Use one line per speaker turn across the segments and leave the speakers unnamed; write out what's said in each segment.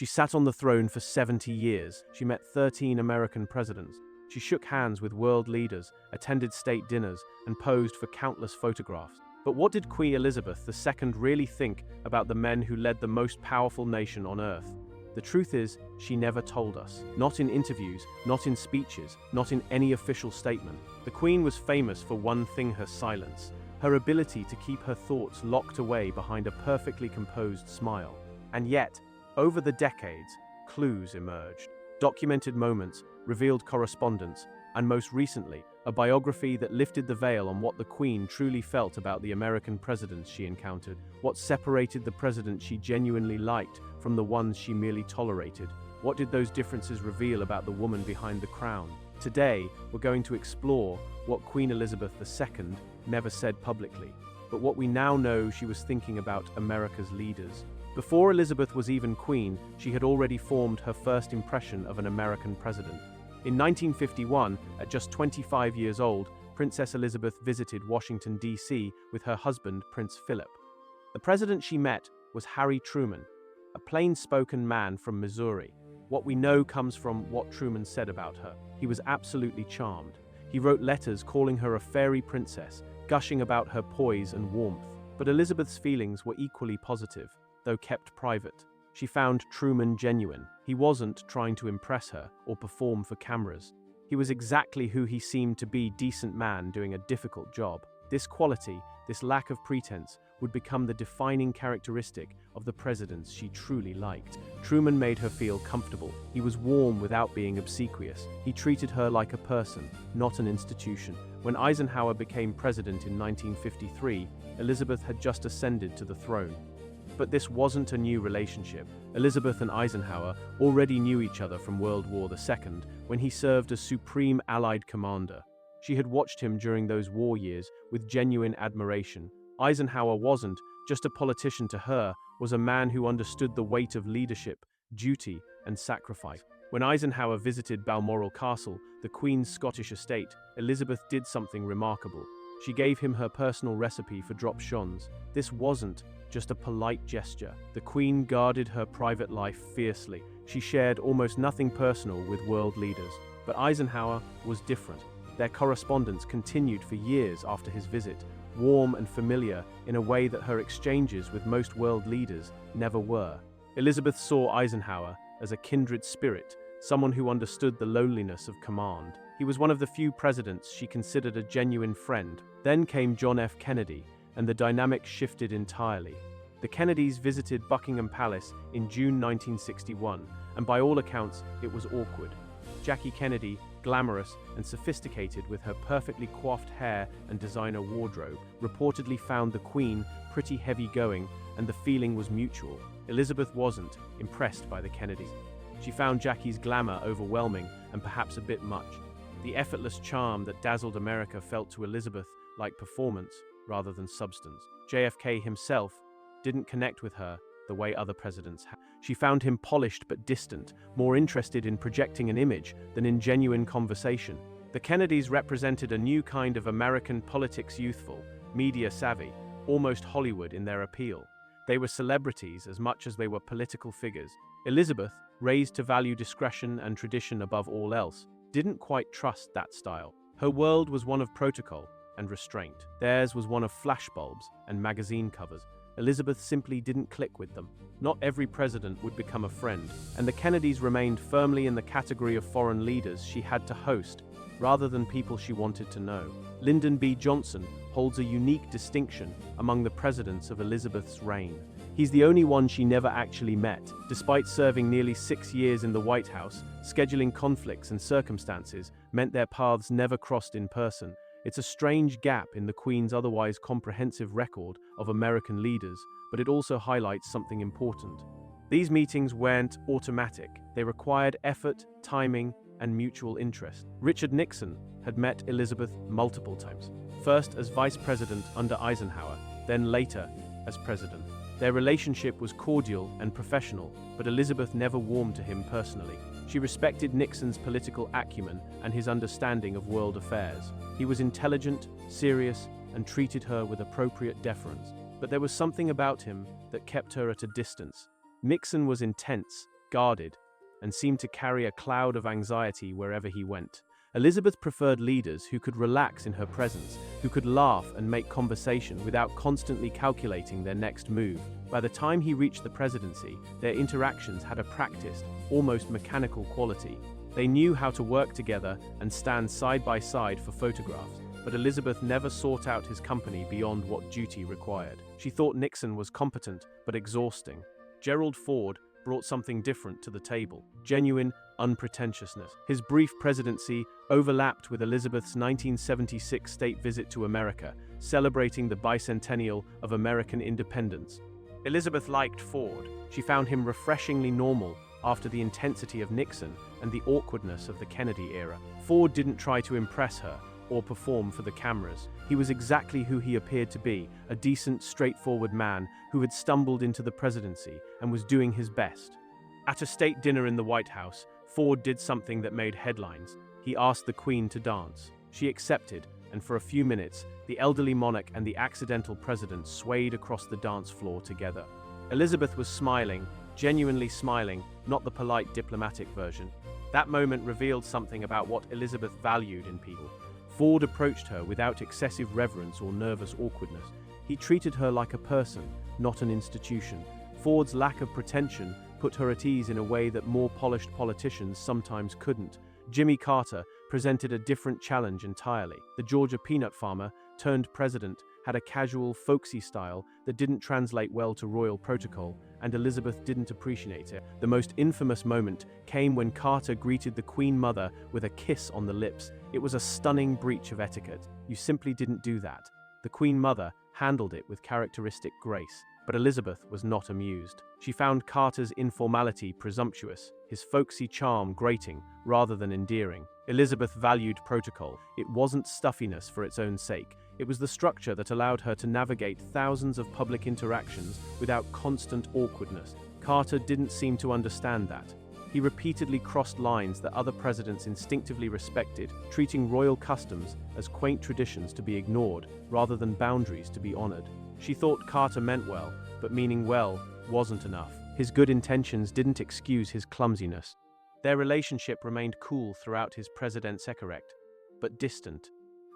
She sat on the throne for 70 years. She met 13 American presidents. She shook hands with world leaders, attended state dinners, and posed for countless photographs. But what did Queen Elizabeth II really think about the men who led the most powerful nation on earth? The truth is, she never told us. Not in interviews, not in speeches, not in any official statement. The Queen was famous for one thing: her silence. Her ability to keep her thoughts locked away behind a perfectly composed smile. And yet, over the decades, clues emerged. Documented moments, revealed correspondence, and most recently, a biography that lifted the veil on what the Queen truly felt about the American presidents she encountered, what separated the presidents she genuinely liked from the ones she merely tolerated. What did those differences reveal about the woman behind the crown? Today, we're going to explore what Queen Elizabeth II never said publicly, but what we now know she was thinking about America's leaders. Before Elizabeth was even queen, she had already formed her first impression of an American president. In 1951, at just 25 years old, Princess Elizabeth visited Washington, D.C. with her husband, Prince Philip. The president she met was Harry Truman, a plain-spoken man from Missouri. What we know comes from what Truman said about her. He was absolutely charmed. He wrote letters calling her a fairy princess, gushing about her poise and warmth. But Elizabeth's feelings were equally positive, though kept private. She found Truman genuine. He wasn't trying to impress her or perform for cameras. He was exactly who he seemed to be: decent man doing a difficult job. This quality, this lack of pretense, would become the defining characteristic of the presidents she truly liked. Truman made her feel comfortable. He was warm without being obsequious. He treated her like a person, not an institution. When Eisenhower became president in 1953, Elizabeth had just ascended to the throne. But this wasn't a new relationship. Elizabeth and Eisenhower already knew each other from World War II, when he served as Supreme Allied Commander. She had watched him during those war years with genuine admiration. Eisenhower wasn't just a politician to her, was a man who understood the weight of leadership, duty, and sacrifice. When Eisenhower visited Balmoral Castle, the Queen's Scottish estate, Elizabeth did something remarkable. She gave him her personal recipe for drop shons. This wasn't just a polite gesture. The Queen guarded her private life fiercely. She shared almost nothing personal with world leaders. But Eisenhower was different. Their correspondence continued for years after his visit, warm and familiar in a way that her exchanges with most world leaders never were. Elizabeth saw Eisenhower as a kindred spirit, someone who understood the loneliness of command. He was one of the few presidents she considered a genuine friend. Then came John F. Kennedy, and the dynamic shifted entirely. The Kennedys visited Buckingham Palace in June 1961, and by all accounts, it was awkward. Jackie Kennedy, glamorous and sophisticated with her perfectly coiffed hair and designer wardrobe, reportedly found the Queen pretty heavy-going, and the feeling was mutual. Elizabeth wasn't impressed by the Kennedys. She found Jackie's glamour overwhelming and perhaps a bit much. The effortless charm that dazzled America felt to Elizabeth like performance rather than substance. JFK himself didn't connect with her the way other presidents had. She found him polished but distant, more interested in projecting an image than in genuine conversation. The Kennedys represented a new kind of American politics: youthful, media-savvy, almost Hollywood in their appeal. They were celebrities as much as they were political figures. Elizabeth, raised to value discretion and tradition above all else, didn't quite trust that style. Her world was one of protocol and restraint. Theirs was one of flashbulbs and magazine covers. Elizabeth simply didn't click with them. Not every president would become a friend, and the Kennedys remained firmly in the category of foreign leaders she had to host, rather than people she wanted to know. Lyndon B. Johnson holds a unique distinction among the presidents of Elizabeth's reign. He's the only one she never actually met. Despite serving nearly 6 years in the White House, scheduling conflicts and circumstances meant their paths never crossed in person. It's a strange gap in the Queen's otherwise comprehensive record of American leaders, but it also highlights something important. These meetings weren't automatic. They required effort, timing, and mutual interest. Richard Nixon had met Elizabeth multiple times, first as vice president under Eisenhower, then later as president. Their relationship was cordial and professional, but Elizabeth never warmed to him personally. She respected Nixon's political acumen and his understanding of world affairs. He was intelligent, serious, and treated her with appropriate deference. But there was something about him that kept her at a distance. Nixon was intense, guarded, and seemed to carry a cloud of anxiety wherever he went. Elizabeth preferred leaders who could relax in her presence, who could laugh and make conversation without constantly calculating their next move. By the time he reached the presidency, their interactions had a practiced, almost mechanical quality. They knew how to work together and stand side by side for photographs, but Elizabeth never sought out his company beyond what duty required. She thought Nixon was competent but exhausting. Gerald Ford brought something different to the table: genuine unpretentiousness. His brief presidency overlapped with Elizabeth's 1976 state visit to America, celebrating the bicentennial of American independence. Elizabeth liked Ford. She found him refreshingly normal after the intensity of Nixon and the awkwardness of the Kennedy era. Ford didn't try to impress her or perform for the cameras. He was exactly who he appeared to be, a decent, straightforward man who had stumbled into the presidency and was doing his best. At a state dinner in the White House, Ford did something that made headlines. He asked the Queen to dance. She accepted, and for a few minutes, the elderly monarch and the accidental president swayed across the dance floor together. Elizabeth was smiling, genuinely smiling, not the polite diplomatic version. That moment revealed something about what Elizabeth valued in people. Ford approached her without excessive reverence or nervous awkwardness. He treated her like a person, not an institution. Ford's lack of pretension put her at ease in a way that more polished politicians sometimes couldn't. Jimmy Carter presented a different challenge entirely. The Georgia peanut farmer turned president had a casual, folksy style that didn't translate well to royal protocol, and Elizabeth didn't appreciate it. The most infamous moment came when Carter greeted the Queen Mother with a kiss on the lips. It was a stunning breach of etiquette. You simply didn't do that. The Queen Mother handled it with characteristic grace, but Elizabeth was not amused. She found Carter's informality presumptuous, his folksy charm grating rather than endearing. Elizabeth valued protocol. It wasn't stuffiness for its own sake. It was the structure that allowed her to navigate thousands of public interactions without constant awkwardness. Carter didn't seem to understand that. He repeatedly crossed lines that other presidents instinctively respected, treating royal customs as quaint traditions to be ignored rather than boundaries to be honored. She thought Carter meant well, but meaning well wasn't enough. His good intentions didn't excuse his clumsiness. Their relationship remained cool throughout his president's but distant.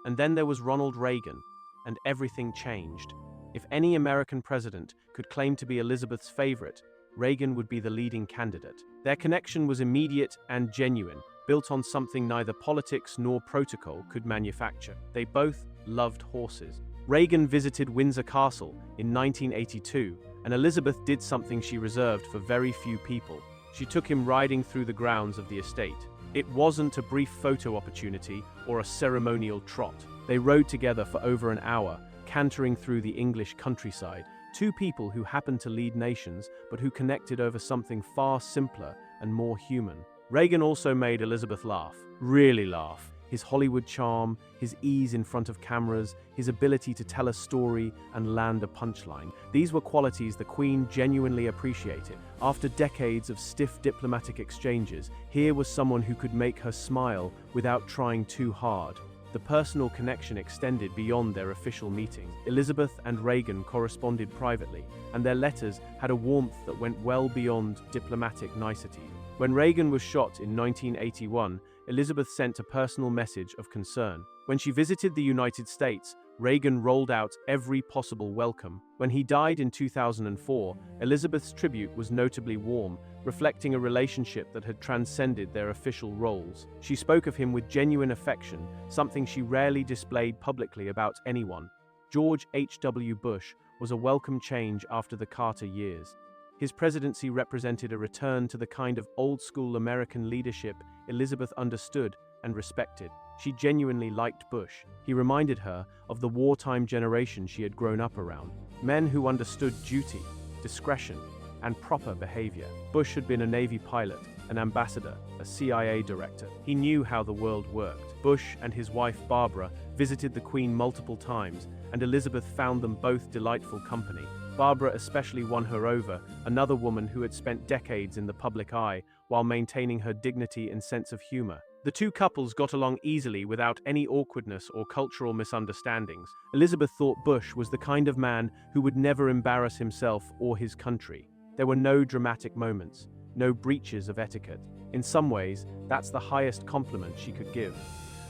And then there was Ronald Reagan, and everything changed. If any American president could claim to be Elizabeth's favorite, Reagan would be the leading candidate. Their connection was immediate and genuine, built on something neither politics nor protocol could manufacture. They both loved horses. Reagan visited Windsor Castle in 1982, and Elizabeth did something she reserved for very few people. She took him riding through the grounds of the estate. It wasn't a brief photo opportunity or a ceremonial trot. They rode together for over an hour, cantering through the English countryside. Two people who happened to lead nations, but who connected over something far simpler and more human. Reagan also made Elizabeth laugh, really laugh. His Hollywood charm, his ease in front of cameras, his ability to tell a story and land a punchline. These were qualities the Queen genuinely appreciated. After decades of stiff diplomatic exchanges, here was someone who could make her smile without trying too hard. The personal connection extended beyond their official meetings. Elizabeth and Reagan corresponded privately, and their letters had a warmth that went well beyond diplomatic niceties. When Reagan was shot in 1981, Elizabeth sent a personal message of concern. When she visited the United States, Reagan rolled out every possible welcome. When he died in 2004, Elizabeth's tribute was notably warm, reflecting a relationship that had transcended their official roles. She spoke of him with genuine affection, something she rarely displayed publicly about anyone. George H.W. Bush was a welcome change after the Carter years. His presidency represented a return to the kind of old-school American leadership Elizabeth understood and respected. She genuinely liked Bush. He reminded her of the wartime generation she had grown up around. Men who understood duty, discretion, and proper behavior. Bush had been a Navy pilot, an ambassador, a CIA director. He knew how the world worked. Bush and his wife Barbara visited the Queen multiple times, and Elizabeth found them both delightful company. Barbara especially won her over, another woman who had spent decades in the public eye while maintaining her dignity and sense of humor. The two couples got along easily without any awkwardness or cultural misunderstandings. Elizabeth thought Bush was the kind of man who would never embarrass himself or his country. There were no dramatic moments, no breaches of etiquette. In some ways, that's the highest compliment she could give.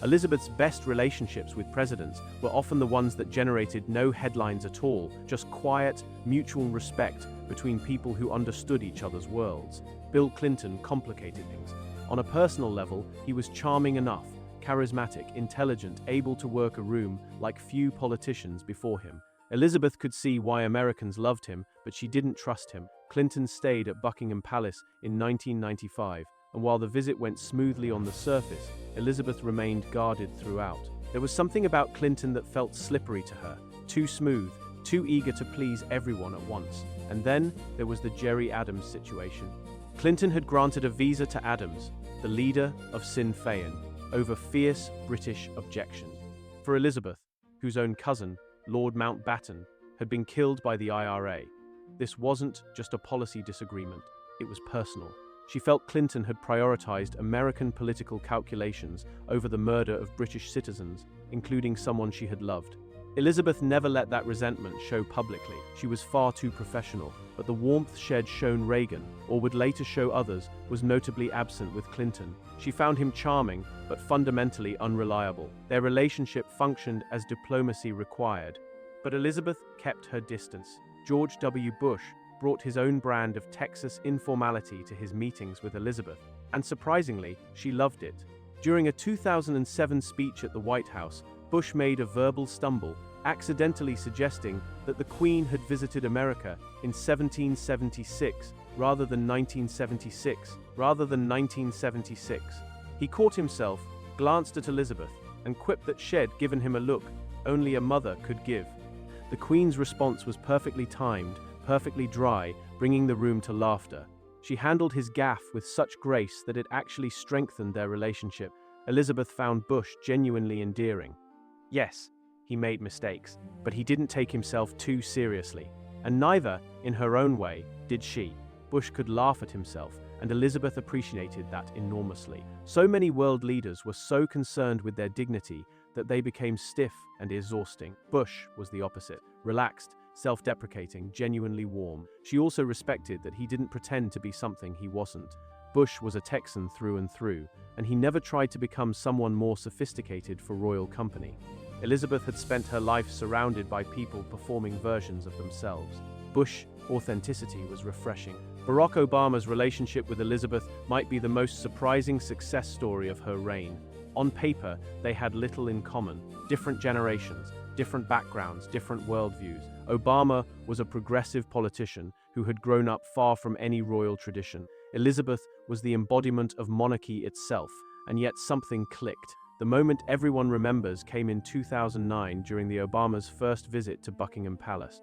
Elizabeth's best relationships with presidents were often the ones that generated no headlines at all, just quiet, mutual respect between people who understood each other's worlds. Bill Clinton complicated things. On a personal level, he was charming enough, charismatic, intelligent, able to work a room like few politicians before him. Elizabeth could see why Americans loved him, but she didn't trust him. Clinton stayed at Buckingham Palace in 1995, and while the visit went smoothly on the surface, Elizabeth remained guarded throughout. There was something about Clinton that felt slippery to her, too smooth, too eager to please everyone at once. And then there was the Gerry Adams situation. Clinton had granted a visa to Adams, the leader of Sinn Féin, over fierce British objections. For Elizabeth, whose own cousin, Lord Mountbatten, had been killed by the IRA, this wasn't just a policy disagreement, it was personal. She felt Clinton had prioritized American political calculations over the murder of British citizens, including someone she had loved. Elizabeth never let that resentment show publicly. She was far too professional, but the warmth she had shown Reagan, or would later show others, was notably absent with Clinton. She found him charming, but fundamentally unreliable. Their relationship functioned as diplomacy required. But Elizabeth kept her distance. George W. Bush brought his own brand of Texas informality to his meetings with Elizabeth, and surprisingly, she loved it. During a 2007 speech at the White House, Bush made a verbal stumble, accidentally suggesting that the Queen had visited America in 1776 rather than 1976. He caught himself, glanced at Elizabeth, and quipped that she'd given him a look only a mother could give. The Queen's response was perfectly timed, perfectly dry, bringing the room to laughter. She handled his gaffe with such grace that it actually strengthened their relationship. Elizabeth found Bush genuinely endearing. Yes, he made mistakes, but he didn't take himself too seriously. And neither, in her own way, did she. Bush could laugh at himself, and Elizabeth appreciated that enormously. So many world leaders were so concerned with their dignity that they became stiff and exhausting. Bush was the opposite, relaxed, self-deprecating, genuinely warm. She also respected that he didn't pretend to be something he wasn't. Bush was a Texan through and through, and he never tried to become someone more sophisticated for royal company. Elizabeth had spent her life surrounded by people performing versions of themselves. Bush's authenticity was refreshing. Barack Obama's relationship with Elizabeth might be the most surprising success story of her reign. On paper, they had little in common. Different generations, different backgrounds, different worldviews. Obama was a progressive politician who had grown up far from any royal tradition. Elizabeth was the embodiment of monarchy itself, and yet something clicked. The moment everyone remembers came in 2009 during the Obama's first visit to Buckingham Palace.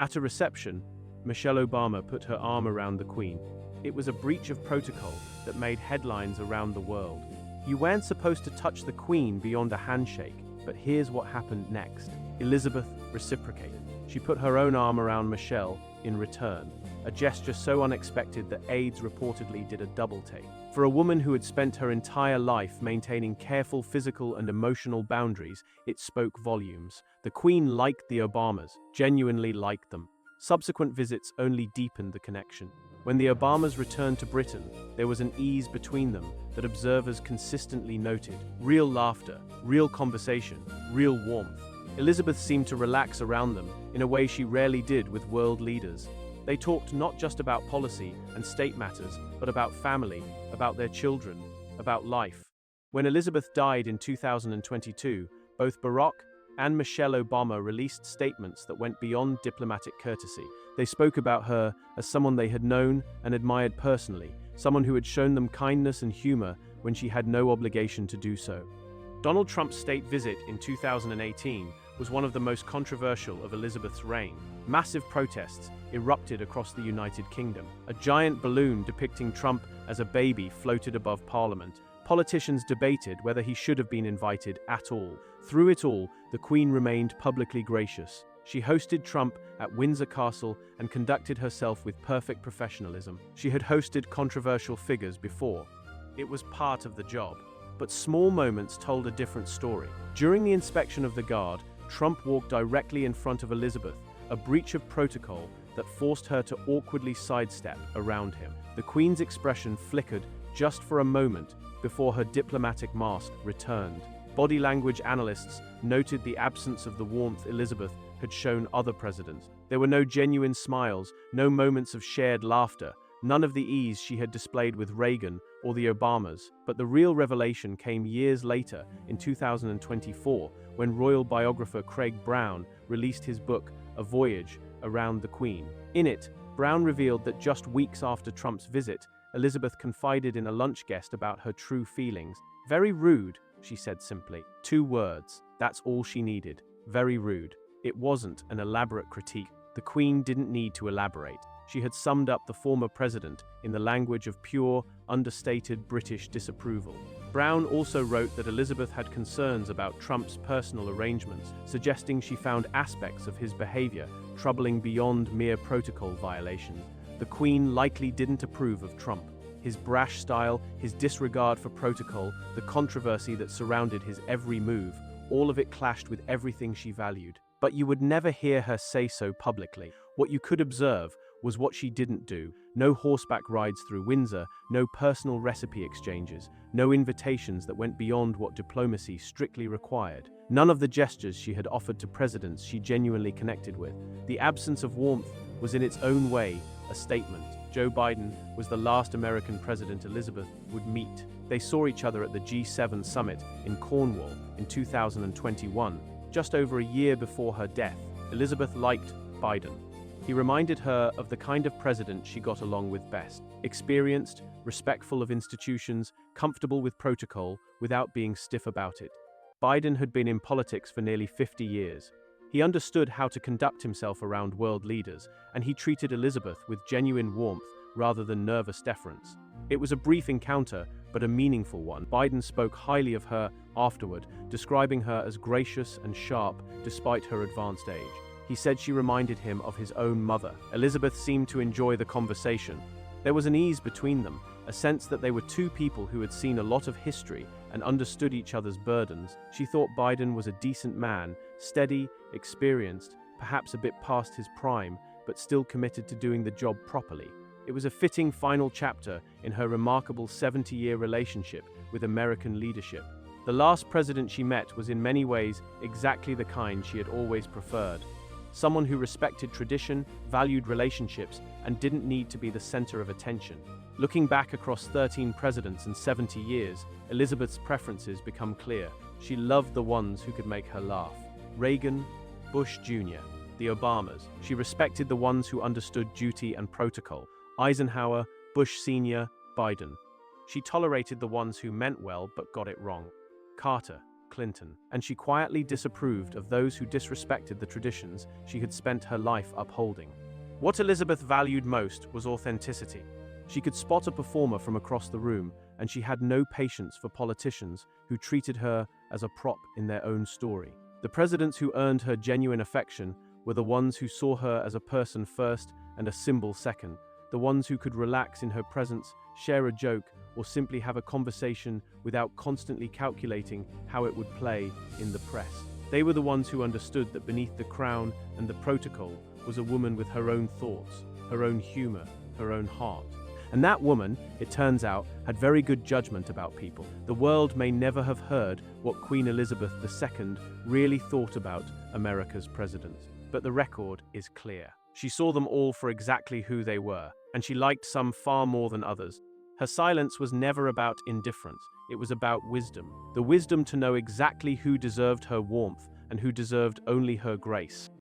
At a reception, Michelle Obama put her arm around the Queen. It was a breach of protocol that made headlines around the world. You weren't supposed to touch the Queen beyond a handshake, but here's what happened next. Elizabeth reciprocated. She put her own arm around Michelle in return, a gesture so unexpected that aides reportedly did a double take. For a woman who had spent her entire life maintaining careful physical and emotional boundaries, it spoke volumes. The Queen liked the Obamas, genuinely liked them. Subsequent visits only deepened the connection. When the Obamas returned to Britain, there was an ease between them that observers consistently noted. Real laughter, real conversation, real warmth. Elizabeth seemed to relax around them in a way she rarely did with world leaders. They talked not just about policy and state matters, but about family, about their children, about life. When Elizabeth died in 2022, both Barack and Michelle Obama released statements that went beyond diplomatic courtesy. They spoke about her as someone they had known and admired personally, someone who had shown them kindness and humor when she had no obligation to do so. Donald Trump's state visit in 2018 was one of the most controversial of Elizabeth's reign. Massive protests erupted across the United Kingdom. A giant balloon depicting Trump as a baby floated above Parliament. Politicians debated whether he should have been invited at all. Through it all, the Queen remained publicly gracious. She hosted Trump at Windsor Castle and conducted herself with perfect professionalism. She had hosted controversial figures before. It was part of the job. But small moments told a different story. During the inspection of the Guard, Trump walked directly in front of Elizabeth, a breach of protocol that forced her to awkwardly sidestep around him. The Queen's expression flickered just for a moment before her diplomatic mask returned. Body language analysts noted the absence of the warmth Elizabeth had shown other presidents. There were no genuine smiles, no moments of shared laughter, none of the ease she had displayed with Reagan or the Obamas. But the real revelation came years later, in 2024, when royal biographer Craig Brown released his book, A Voyage Around the Queen. In it, Brown revealed that just weeks after Trump's visit, Elizabeth confided in a lunch guest about her true feelings. "Very rude," she said simply. 2 words. That's all she needed. Very rude. It wasn't an elaborate critique. The Queen didn't need to elaborate. She had summed up the former president in the language of pure, understated British disapproval. Brown also wrote that Elizabeth had concerns about Trump's personal arrangements, suggesting she found aspects of his behavior troubling beyond mere protocol violations. The Queen likely didn't approve of Trump. His brash style, his disregard for protocol, the controversy that surrounded his every move, all of it clashed with everything she valued. But you would never hear her say so publicly. What you could observe was what she didn't do. No horseback rides through Windsor, no personal recipe exchanges, no invitations that went beyond what diplomacy strictly required. None of the gestures she had offered to presidents she genuinely connected with. The absence of warmth was in its own way a statement. Joe Biden was the last American president Elizabeth would meet. They saw each other at the G7 summit in Cornwall in 2021, just over a year before her death. Elizabeth liked Biden. He reminded her of the kind of president she got along with best. Experienced, respectful of institutions, comfortable with protocol, without being stiff about it. Biden had been in politics for nearly 50 years. He understood how to conduct himself around world leaders, and he treated Elizabeth with genuine warmth rather than nervous deference. It was a brief encounter, but a meaningful one. Biden spoke highly of her afterward, describing her as gracious and sharp despite her advanced age. He said she reminded him of his own mother. Elizabeth seemed to enjoy the conversation. There was an ease between them, a sense that they were 2 people who had seen a lot of history and understood each other's burdens. She thought Biden was a decent man, steady, experienced, perhaps a bit past his prime, but still committed to doing the job properly. It was a fitting final chapter in her remarkable 70-year relationship with American leadership. The last president she met was in many ways exactly the kind she had always preferred. Someone who respected tradition, valued relationships, and didn't need to be the center of attention. Looking back across 13 presidents and 70 years, Elizabeth's preferences become clear. She loved the ones who could make her laugh. Reagan, Bush Jr., the Obamas. She respected the ones who understood duty and protocol. Eisenhower, Bush Sr., Biden. She tolerated the ones who meant well but got it wrong. Carter, Clinton. And she quietly disapproved of those who disrespected the traditions she had spent her life upholding. What Elizabeth valued most was authenticity. She could spot a performer from across the room, and she had no patience for politicians who treated her as a prop in their own story. The presidents who earned her genuine affection were the ones who saw her as a person first and a symbol second, the ones who could relax in her presence, share a joke, or simply have a conversation without constantly calculating how it would play in the press. They were the ones who understood that beneath the crown and the protocol was a woman with her own thoughts, her own humor, her own heart. And that woman, it turns out, had very good judgment about people. The world may never have heard what Queen Elizabeth II really thought about America's presidents, but the record is clear. She saw them all for exactly who they were, and she liked some far more than others. Her silence was never about indifference, it was about wisdom. The wisdom to know exactly who deserved her warmth and who deserved only her grace.